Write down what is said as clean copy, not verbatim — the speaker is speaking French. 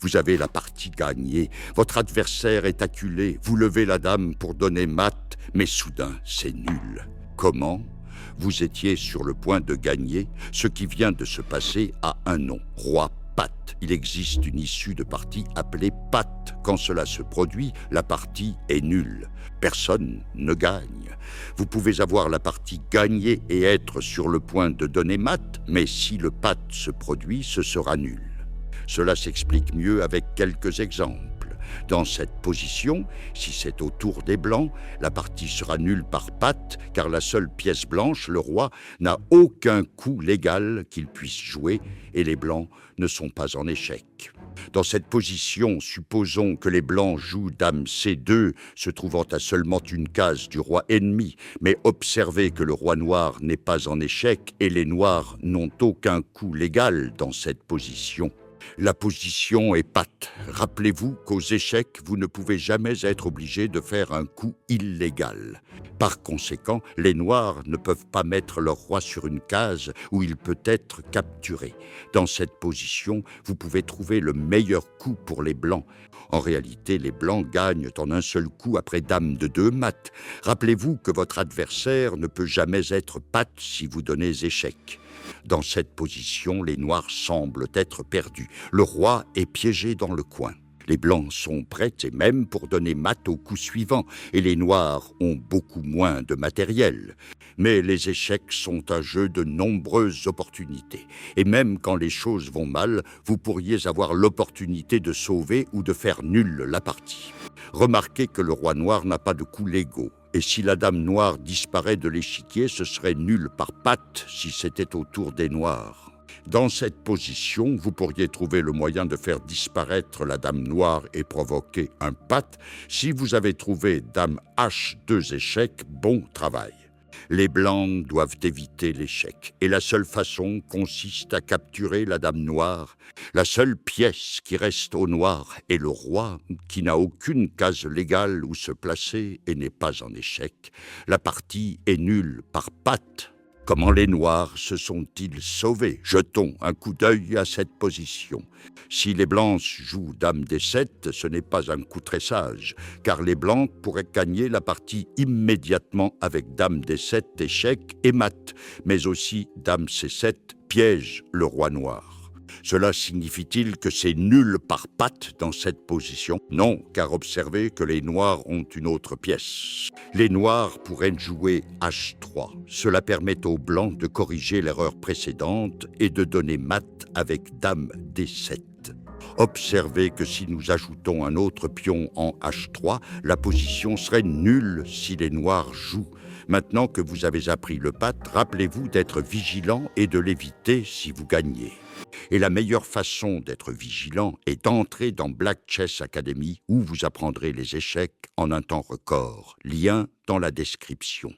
Vous avez la partie gagnée, votre adversaire est acculé, vous levez la dame pour donner mat, mais soudain, c'est nul. Comment ? Vous étiez sur le point de gagner, ce qui vient de se passer a un nom, roi patte. Il existe une issue de partie appelée patte. Quand cela se produit, la partie est nulle. Personne ne gagne. Vous pouvez avoir la partie gagnée et être sur le point de donner mat, mais si le patte se produit, ce sera nul. Cela s'explique mieux avec quelques exemples. Dans cette position, si c'est au tour des Blancs, la partie sera nulle par patte, car la seule pièce blanche, le roi, n'a aucun coup légal qu'il puisse jouer, et les Blancs ne sont pas en échec. Dans cette position, supposons que les Blancs jouent dame C2, se trouvant à seulement une case du roi ennemi, mais observez que le roi noir n'est pas en échec, et les Noirs n'ont aucun coup légal dans cette position. La position est patte. Rappelez-vous qu'aux échecs, vous ne pouvez jamais être obligé de faire un coup illégal. Par conséquent, les Noirs ne peuvent pas mettre leur roi sur une case où il peut être capturé. Dans cette position, vous pouvez trouver le meilleur coup pour les Blancs. En réalité, les Blancs gagnent en un seul coup après dame de 2 mat. Rappelez-vous que votre adversaire ne peut jamais être patte si vous donnez échec. Dans cette position, les Noirs semblent être perdus. Le roi est piégé dans le coin. Les Blancs sont prêts et même pour donner mat au coup suivant, et les Noirs ont beaucoup moins de matériel. Mais les échecs sont un jeu de nombreuses opportunités. Et même quand les choses vont mal, vous pourriez avoir l'opportunité de sauver ou de faire nulle la partie. Remarquez que le roi noir n'a pas de coups légaux. Et si la dame noire disparaît de l'échiquier, ce serait nul par patte si c'était au tour des Noirs. Dans cette position, vous pourriez trouver le moyen de faire disparaître la dame noire et provoquer un patte. Si vous avez trouvé dame H 2 échecs, bon travail. Les Blancs doivent éviter l'échec, et la seule façon consiste à capturer la dame noire. La seule pièce qui reste au noir est le roi, qui n'a aucune case légale où se placer et n'est pas en échec. La partie est nulle par patte. Comment les Noirs se sont-ils sauvés? Jetons un coup d'œil à cette position. Si les Blancs jouent dame D7, ce n'est pas un coup très sage, car les Blancs pourraient gagner la partie immédiatement avec dame D7, échec et mat, mais aussi dame C7, piège le roi noir. Cela signifie-t-il que c'est nul par patte dans cette position? Non, car observez que les Noirs ont une autre pièce. Les Noirs pourraient jouer H3. Cela permet aux Blancs de corriger l'erreur précédente et de donner mat avec dame D7. Observez que si nous ajoutons un autre pion en H3, la position serait nulle si les Noirs jouent. Maintenant que vous avez appris le patte, rappelez-vous d'être vigilant et de l'éviter si vous gagnez. Et la meilleure façon d'être vigilant est d'entrer dans Black Chess Academy où vous apprendrez les échecs en un temps record. Lien dans la description.